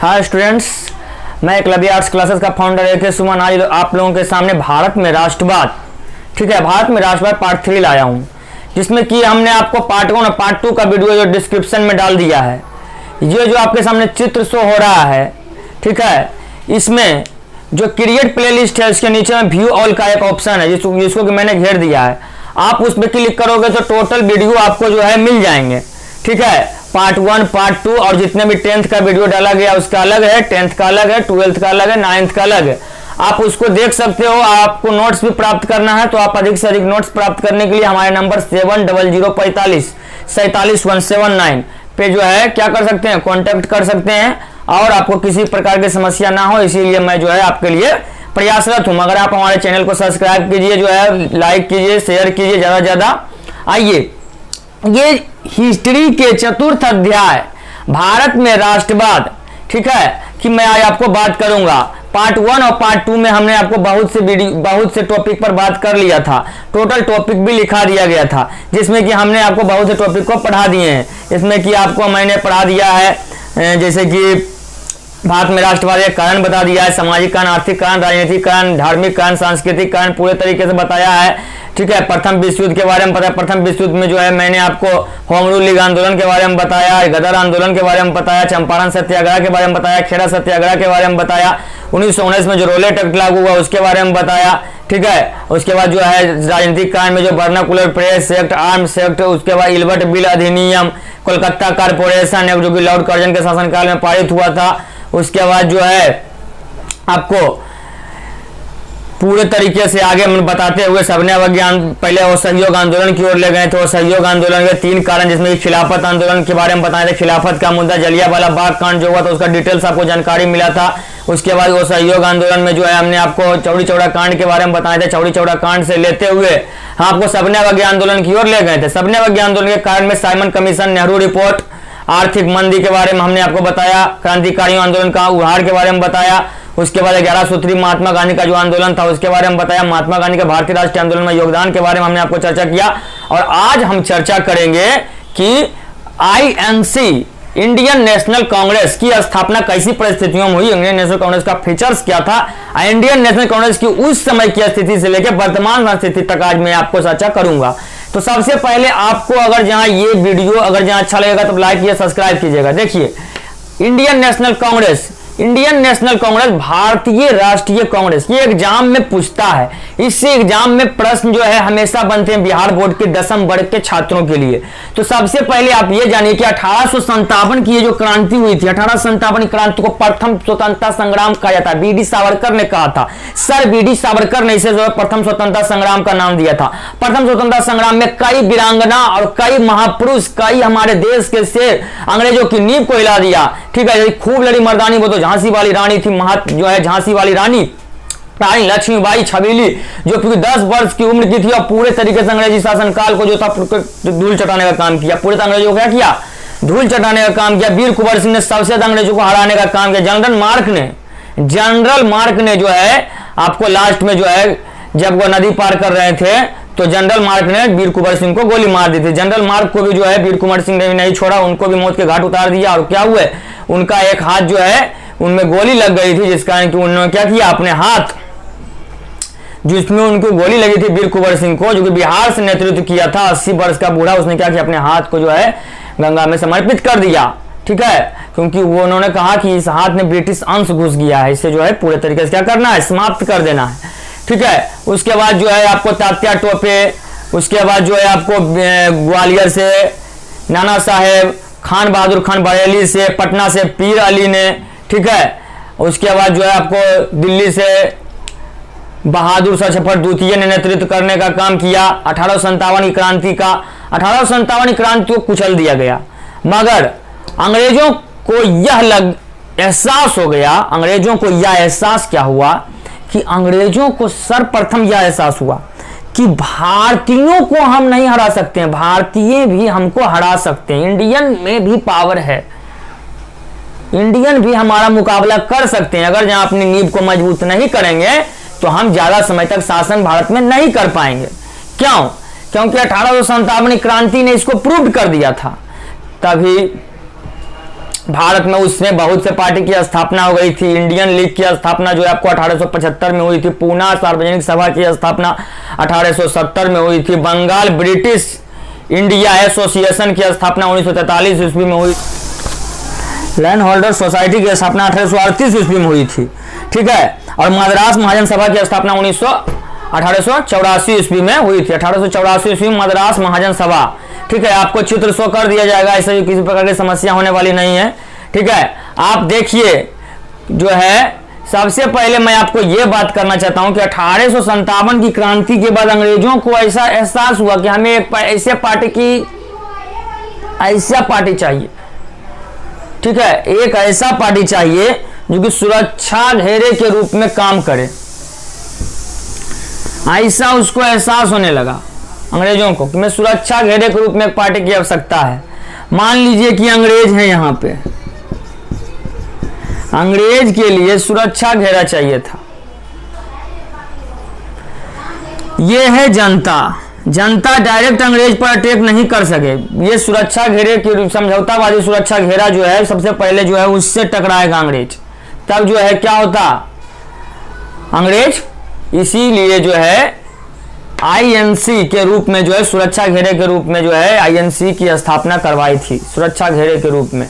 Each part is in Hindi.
हाय स्टूडेंट्स, मैं एकलव्य आर्ट्स क्लासेस का फाउंडर AK सुमन आज आप लोगों के सामने भारत में राष्ट्रवाद, ठीक है, भारत में राष्ट्रवाद पार्ट 3 लाया हूँ, जिसमें कि हमने आपको पार्ट 1 और पार्ट 2 का वीडियो जो डिस्क्रिप्शन में डाल दिया है। ये जो आपके सामने चित्र शो हो रहा है, ठीक है, इसमें जो क्रिएट प्लेलिस्ट है उसके नीचे में व्यू ऑल का एक ऑप्शन है जिसको कि मैंने घेर दिया है। आप उस पर क्लिक करोगे तो टोटल वीडियो आपको जो है मिल जाएंगे, ठीक है। पार्ट 1, पार्ट 2 और जितने भी 10th का वीडियो डाला गया उसका अलग है, 10th का अलग है, 12th का अलग है, 9th का अलग है। आप उसको देख सकते हो। आपको नोट्स भी प्राप्त करना है तो आप अधिक से अधिक नोट्स प्राप्त करने के लिए हमारे नंबर 7005474179 पे जो है क्या कर सकते हैं, कॉन्टेक्ट कर सकते हैं। और आपको किसी प्रकार की समस्या ना हो इसीलिए मैं जो है आपके लिए प्रयासरत हूँ। अगर आप हमारे चैनल को सब्सक्राइब कीजिए, जो है लाइक कीजिए, शेयर कीजिए ज़्यादा से ज़्यादा। आइए, ये हिस्ट्री के चतुर्थ अध्याय भारत में राष्ट्रवाद, ठीक है, कि मैं आज आपको बात करूंगा। पार्ट 1 और पार्ट 2 में हमने आपको बहुत से टॉपिक पर बात कर लिया था। टोटल टॉपिक भी लिखा दिया गया था जिसमें कि हमने आपको बहुत से टॉपिक को पढ़ा दिए हैं। इसमें कि आपको मैंने पढ़ा दिया है जैसे कि भारत में राष्ट्रवाद के कारण बता दिया है, सामाजिक कारण, आर्थिक कारण, राजनीतिक कारण, धार्मिक कारण, सांस्कृतिक कारण पूरे तरीके से बताया है, ठीक है। प्रथम विश्व युद्ध के बारे में बताया। प्रथम विश्व युद्ध में जो है मैंने आपको होम रूल लीग आंदोलन के बारे में बताया, गदर आंदोलन के बारे में बताया, चंपारण सत्याग्रह के बारे में बताया, खेड़ा सत्याग्रह के बारे में बताया, 1919 में जो रोलेट एक्ट लागू हुआ उसके बारे में बताया, ठीक है। उसके बाद जो है राजनीतिक कारण में जो vernacular press act, arms act, उसके बाद इल्बर्ट बिल अधिनियम, कोलकाता कारपोरेशन एक्ट जो कि लॉर्ड कर्जन के शासनकाल में पारित हुआ था। उसके बाद जो है आपको पूरे तरीके से आगे बताते हुए सबने अवज्ञान पहले वो सहयोग आंदोलन की ओर ले गए थे। वो सहयोग आंदोलन के 3 कारण जिसमें खिलाफत आंदोलन के बारे में बताए थे। खिलाफत का मुद्दा, जलियांवाला बाग कांड जो हुआ था उसका डिटेल्स आपको जानकारी मिला था। उसके बाद वो सहयोग आंदोलन में जो है हमने आपको चौड़ी चौड़ा कांड के बारे में बताए थे। चौड़ी चौड़ा कांड से लेते हुए आपको सबने अवज्ञा आंदोलन की ओर ले गए थे। सबने अवज्ञा आंदोलन के कारण में साइमन कमीशन, नेहरू रिपोर्ट, आर्थिक मंदी के बारे में हमने आपको बताया। क्रांतिकारियों आंदोलन का उभार के बारे में बताया। उसके बाद 11 सूत्री महात्मा गांधी का जो आंदोलन था उसके बारे में बताया। महात्मा गांधी के भारतीय राष्ट्रीय आंदोलन में योगदान के बारे में हमने आपको चर्चा किया। और आज हम चर्चा करेंगे कि INC इंडियन नेशनल कांग्रेस की स्थापना कैसी परिस्थितियों में हुई, इंडियन नेशनल कांग्रेस का फीचर्स क्या था, इंडियन नेशनल कांग्रेस की उस समय की स्थिति से लेकर वर्तमान स्थिति तक आज मैं आपको चर्चा करूंगा। तो सबसे पहले आपको अगर जहां ये वीडियो अगर जहां अच्छा लगेगा तो लाइक या सब्सक्राइब कीजिएगा। देखिए, इंडियन नेशनल कांग्रेस भारतीय राष्ट्रीय कांग्रेस, ये एग्जाम में पूछता है। इससे एग्जाम में प्रश्न जो है हमेशा बनते हैं बिहार बोर्ड के 10वीं वर्ग के छात्रों के लिए। तो सबसे पहले आप ये जानिए कि 1857 की ये जो क्रांति हुई थी, 1857 क्रांति को प्रथम स्वतंत्रता संग्राम कहा जाता है। BD सावरकर ने कहा था, सर BD सावरकर ने इसे जो है प्रथम स्वतंत्रता संग्राम का नाम दिया था। प्रथम स्वतंत्रता संग्राम में कई वीरांगना और कई महापुरुष, कई हमारे देश के शेर अंग्रेजों की नींव को हिला दिया, ठीक है। खूब लड़ी मर्दानी, वो तो झांसी वाली रानी थी, जो है झांसी वाली रानी लक्ष्मीबाई छबीली, जो कि 10 वर्ष की उम्र की थी और पूरे तरीके से अंग्रेजी शासनकाल को जो था धूल चटाने का काम किया। पूरे अंग्रेजों को क्या किया, धूल चटाने का काम किया। वीर कुंवर सिंह ने सबसे ज्यादा अंग्रेजों को हराने का काम किया। जनरल मार्क ने जो है आपको लास्ट में जो है जब वो नदी पार कर रहे थे तो जनरल मार्क ने वीर कुंवर सिंह को गोली मार दी थी। जनरल मार्क को भी जो है वीर कुंवर सिंह ने नहीं छोड़ा, उनको भी मौत के घाट उतार दिया। और क्या हुआ, उनका एक हाथ जो है उनमें गोली लग गई थी, जिस कारण कि उन्होंने क्या किया, अपने हाथ जिसमें उनको गोली लगी थी वीर कुंवर सिंह को, जो कि बिहार से नेतृत्व किया था, 80 वर्ष का बूढ़ा, उसने क्या किया, अपने हाथ को जो है गंगा में समर्पित कर दिया, ठीक है। क्योंकि वो उन्होंने कहा कि इस हाथ में ब्रिटिश अंश घुस गया है, इसे जो है पूरे तरीके से क्या करना है, समाप्त कर देना है, ठीक है। उसके बाद जो है आपको तात्या टोपे, उसके बाद जो है आपको ग्वालियर से नाना साहेब, खान बहादुर खान बरेली से, पटना से पीर अली ने, ठीक है। उसके बाद जो है आपको दिल्ली से बहादुर शाह जफर द्वितीय ने नेतृत्व करने का काम किया। 1857 की क्रांति का 1857 की क्रांति को कुचल दिया गया, मगर अंग्रेजों को यह एहसास हो गया, अंग्रेजों को यह एहसास क्या हुआ कि अंग्रेजों को सर्वप्रथम यह एहसास हुआ कि भारतीयों को हम नहीं हरा सकते हैं, भारतीय भी हमको हरा सकते हैं, इंडियन में भी पावर है, इंडियन भी हमारा मुकाबला कर सकते हैं। अगर जहां अपनी नींव को मजबूत नहीं करेंगे तो हम ज्यादा समय तक शासन भारत में नहीं कर पाएंगे। क्यों? क्योंकि 1857 क्रांति ने इसको प्रूव कर दिया था। तभी भारत में उसमें बहुत से पार्टी की स्थापना हो गई थी। इंडियन लीग की स्थापना जो है आपको 1875 में हुई थी। पूना सार्वजनिक सभा की स्थापना 1870 में हुई थी। बंगाल ब्रिटिश इंडिया एसोसिएशन की स्थापना 1943 ईस्वी में हुई। लैंड होल्डर सोसाइटी की स्थापना 1838 ईस्वी में हुई थी, ठीक है। और मद्रास महाजन सभा की स्थापना 1884 ईस्वी में हुई थी। 1884 ईस्वी में मद्रास महाजन सभा, ठीक है। आपको चित्र शो कर दिया जाएगा, ऐसे किसी प्रकार की समस्या होने वाली नहीं है, ठीक है। आप देखिए जो है, सबसे पहले मैं आपको यह बात करना चाहता हूं कि 1857 की क्रांति के बाद अंग्रेजों को ऐसा एहसास हुआ कि हमें एक ऐसा पार्टी चाहिए, ठीक है। एक ऐसा पार्टी चाहिए जो कि सुरक्षा घेरे के रूप में काम करे। ऐसा उसको एहसास होने लगा अंग्रेजों को कि मैं सुरक्षा घेरे के रूप में एक पार्टी की आवश्यकता है। मान लीजिए कि अंग्रेज है, यहाँ पे अंग्रेज के लिए सुरक्षा घेरा चाहिए था। यह है जनता। जनता डायरेक्ट अंग्रेज पर अटैक नहीं कर सके। ये सुरक्षा घेरे की समझौतावादी सुरक्षा घेरा जो है, सबसे पहले जो है उससे टकराएगा अंग्रेज। तब जो है क्या होता, अंग्रेज इसीलिए जो है आईएनसी के रूप में जो है, सुरक्षा घेरे के रूप में जो है आईएनसी की स्थापना करवाई थी। सुरक्षा घेरे के रूप में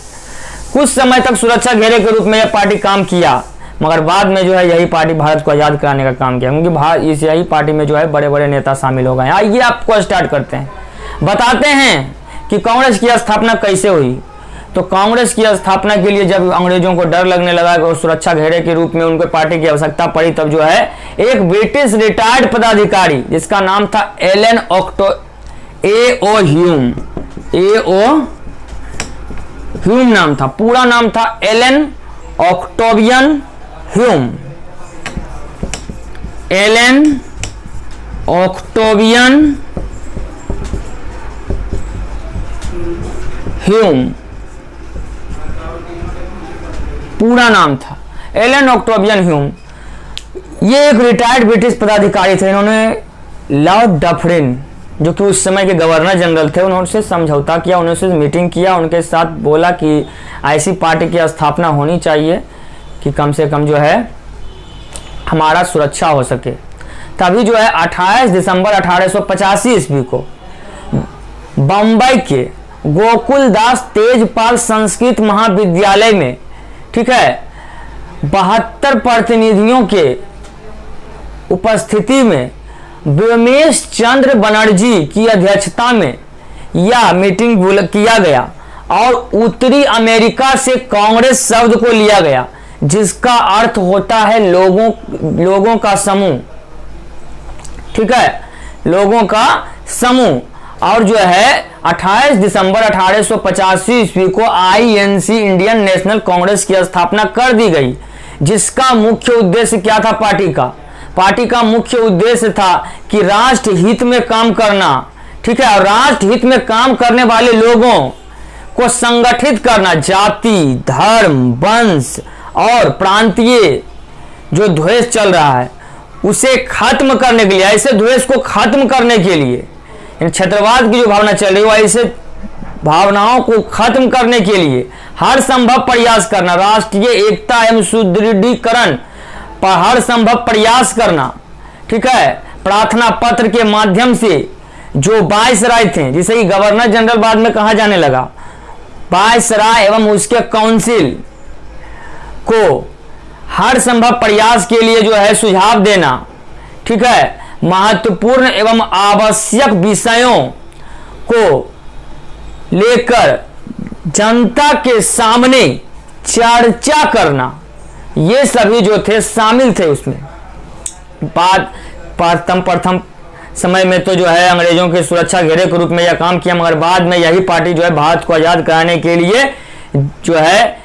कुछ समय तक सुरक्षा घेरे के रूप में यह पार्टी काम किया, मगर बाद में जो है यही पार्टी भारत को आज़ाद कराने का काम किया, क्योंकि इस यही पार्टी में जो है बड़े बड़े नेता शामिल हो गए। आइए आपको स्टार्ट करते हैं, बताते हैं कि कांग्रेस की स्थापना कैसे हुई। तो कांग्रेस की स्थापना के लिए जब अंग्रेजों को डर लगने लगा कि सुरक्षा घेरे के रूप में उनको पार्टी की आवश्यकता पड़ी, तब जो है एक ब्रिटिश रिटायर्ड पदाधिकारी जिसका नाम था एलन ए.ओ. ह्यूम नाम था, पूरा नाम था Allan Octavian Hume. Allan Octavian Hume पूरा नाम था, एलन ऑक्टेवियन ह्यूम। ये एक रिटायर्ड ब्रिटिश पदाधिकारी थे। इन्होंने लॉर्ड डफरिन, जो कि उस समय के गवर्नर जनरल थे, उन्होंने समझौता किया, उनसे मीटिंग किया, उनके साथ बोला कि ऐसी पार्टी की स्थापना होनी चाहिए कि कम से कम जो है हमारा सुरक्षा हो सके। तभी जो है 28 दिसंबर 1885 ईस्वी को बम्बई के गोकुलदास तेजपाल संस्कृत महाविद्यालय में, ठीक है, 72 प्रतिनिधियों के उपस्थिति में व्योमेश चंद्र बनर्जी की अध्यक्षता में यह मीटिंग किया गया और उत्तरी अमेरिका से कांग्रेस शब्द को लिया गया, जिसका अर्थ होता है लोगों का समूह, ठीक है, लोगों का समूह। और जो है 28 दिसंबर 1885 ईस्वी को आईएनसी इंडियन नेशनल कांग्रेस की स्थापना कर दी गई, जिसका मुख्य उद्देश्य क्या था पार्टी का मुख्य उद्देश्य था कि राष्ट्र हित में काम करना, ठीक है, और राष्ट्र हित में काम करने वाले लोगों को संगठित करना, जाति, धर्म, वंश और प्रांतीय जो द्वेष चल रहा है उसे खत्म करने के लिए, ऐसे द्वेष को खत्म करने के लिए, क्षेत्रवाद की जो भावना चल रही है ऐसे भावनाओं को खत्म करने के लिए हर संभव प्रयास करना, राष्ट्रीय एकता एवं सुदृढ़ीकरण पर हर संभव प्रयास करना, ठीक है। प्रार्थना पत्र के माध्यम से जो वायसराय थे, जिसे कि गवर्नर जनरल बाद में कहा जाने लगा, वायसराय एवं उसके काउंसिल को हर संभव प्रयास के लिए जो है सुझाव देना, ठीक है, महत्वपूर्ण एवं आवश्यक विषयों को लेकर जनता के सामने चर्चा करना, ये सभी जो थे शामिल थे उसमें। प्रथम समय में तो जो है अंग्रेजों के सुरक्षा घेरे के रूप में यह काम किया, मगर बाद में यही पार्टी जो है भारत को आज़ाद कराने के लिए जो है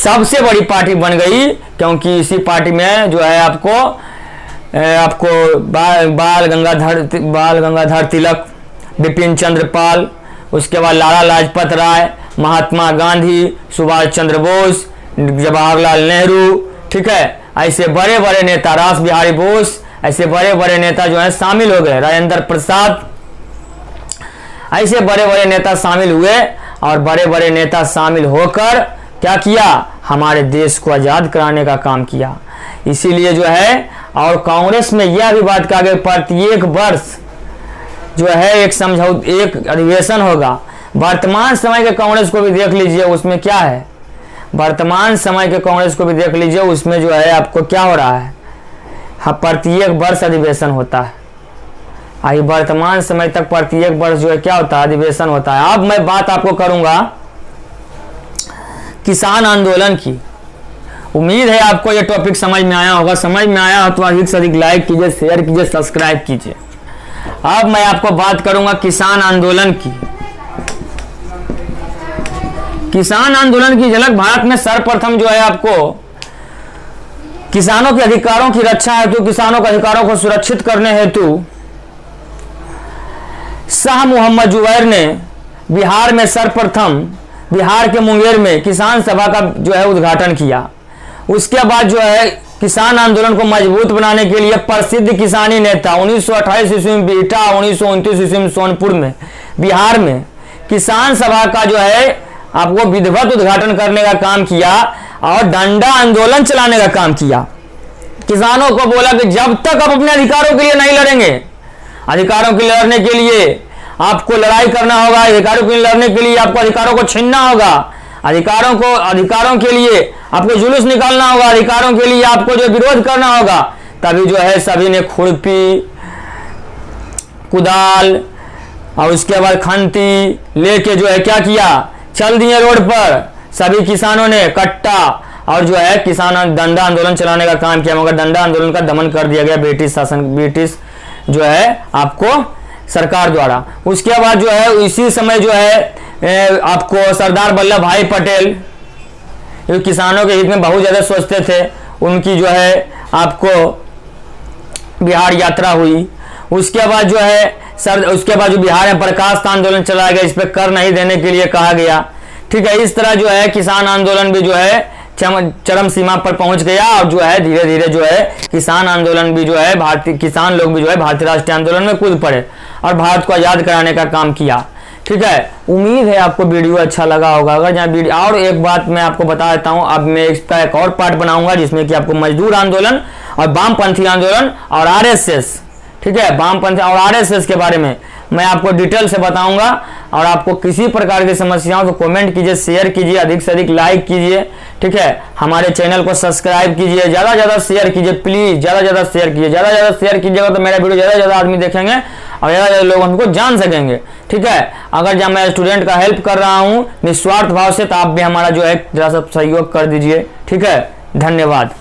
सबसे बड़ी पार्टी बन गई, क्योंकि इसी पार्टी में जो है आपको बाल गंगाधर तिलक, बिपिन चंद्र पाल, उसके बाद लाला लाजपत राय, महात्मा गांधी, सुभाष चंद्र बोस, जवाहरलाल नेहरू, ठीक है, ऐसे बड़े बड़े नेता, रास बिहारी बोस, ऐसे बड़े बड़े नेता जो है शामिल हो गए, राजेंद्र प्रसाद, ऐसे बड़े बड़े नेता शामिल हुए और बड़े बड़े नेता शामिल होकर क्या किया, हमारे देश को आज़ाद कराने का काम किया। इसीलिए जो है, और कांग्रेस में यह भी बात कहा गया प्रत्येक वर्ष जो है एक अधिवेशन होगा। वर्तमान समय के कांग्रेस को भी देख लीजिए, उसमें क्या है, वर्तमान समय के कांग्रेस को भी देख लीजिए, उसमें जो है आपको क्या हो रहा है, हाँ प्रत्येक वर्ष अधिवेशन होता है। आई वर्तमान समय तक प्रत्येक वर्ष जो है क्या होता है, अधिवेशन होता है। अब मैं बात आपको करूंगा किसान आंदोलन की। उम्मीद है आपको ये टॉपिक समझ में आया होगा। समझ में आया हो तो अधिक से अधिक लाइक कीजिए, शेयर कीजिए, सब्सक्राइब कीजिए। अब मैं आपको बात करूंगा किसान आंदोलन की। किसान आंदोलन की झलक। भारत में सर्वप्रथम जो है आपको किसानों के अधिकारों की रक्षा हेतु, किसानों के अधिकारों को सुरक्षित करने हेतु शाह मोहम्मद जुबैर ने बिहार में सर्वप्रथम बिहार के मुंगेर में किसान सभा का जो है उद्घाटन किया। उसके बाद जो है किसान आंदोलन को मजबूत बनाने के लिए प्रसिद्ध किसानी नेता 1928 ईस्वी में बिहटा, 1929 ईस्वी में सोनपुर में बिहार में किसान सभा का जो है आपको विधिवत उद्घाटन करने का काम किया और डंडा आंदोलन चलाने का काम किया। किसानों को बोला कि जब तक आप अपने अधिकारों के लिए नहीं लड़ेंगे, अधिकारों के लिए लड़ने के लिए आपको लड़ाई करना होगा, अधिकारों के लिए लड़ने के लिए आपको अधिकारों को छीनना होगा, अधिकारों के लिए आपको जुलूस निकालना होगा, अधिकारों के लिए आपको जो विरोध करना होगा। तभी जो है सभी ने खुरपी, कुदाल और उसके बाद खंती लेके जो है क्या किया, चल दिए रोड पर। सभी किसानों ने कट्टा और जो है किसान डंडा आंदोलन चलाने का काम किया, मगर डंडा आंदोलन का दमन कर दिया गया ब्रिटिश जो है आपको सरकार द्वारा। उसके बाद जो है इसी समय जो है आपको सरदार वल्लभ भाई पटेल जो किसानों के हित में बहुत ज़्यादा सोचते थे, उनकी जो है आपको बिहार यात्रा हुई। उसके बाद जो है उसके बाद जो बिहार में बर्खास्त आंदोलन चलाया गया, इस पर कर नहीं देने के लिए कहा गया। ठीक है, इस तरह जो है किसान आंदोलन भी जो है चरम सीमा पर पहुंच गया और जो है धीरे धीरे जो है किसान आंदोलन भी जो है किसान लोग भी जो है भारतीय राष्ट्रीय आंदोलन में कूद पड़े और भारत को आज़ाद कराने का काम किया। ठीक है, उम्मीद है आपको वीडियो अच्छा लगा होगा। अगर जहाँ वीडियो, और एक बात मैं आपको बता देता हूँ, अब मैं इसका एक और पार्ट बनाऊंगा जिसमें कि आपको मजदूर आंदोलन और वामपंथी आंदोलन और आरएसएस, ठीक है, वामपंथी और आरएसएस के बारे में मैं आपको डिटेल से बताऊंगा। और आपको किसी प्रकार की समस्याओं तो कमेंट कीजिए, शेयर कीजिए, अधिक से अधिक लाइक कीजिए। ठीक है, हमारे चैनल को सब्सक्राइब कीजिए, ज़्यादा ज़्यादा शेयर कीजिए, प्लीज़ ज़्यादा ज़्यादा शेयर कीजिए। ज़्यादा ज़्यादा शेयर कीजिएगा तो मेरा वीडियो ज़्यादा आदमी देखेंगे और ज़्यादा लोग उनको जान सकेंगे। ठीक है, अगर जब मैं स्टूडेंट का हेल्प कर रहा हूँ निस्वार्थ भाव से, तो आप भी हमारा जो है जरा सा सहयोग कर दीजिए। ठीक है, धन्यवाद।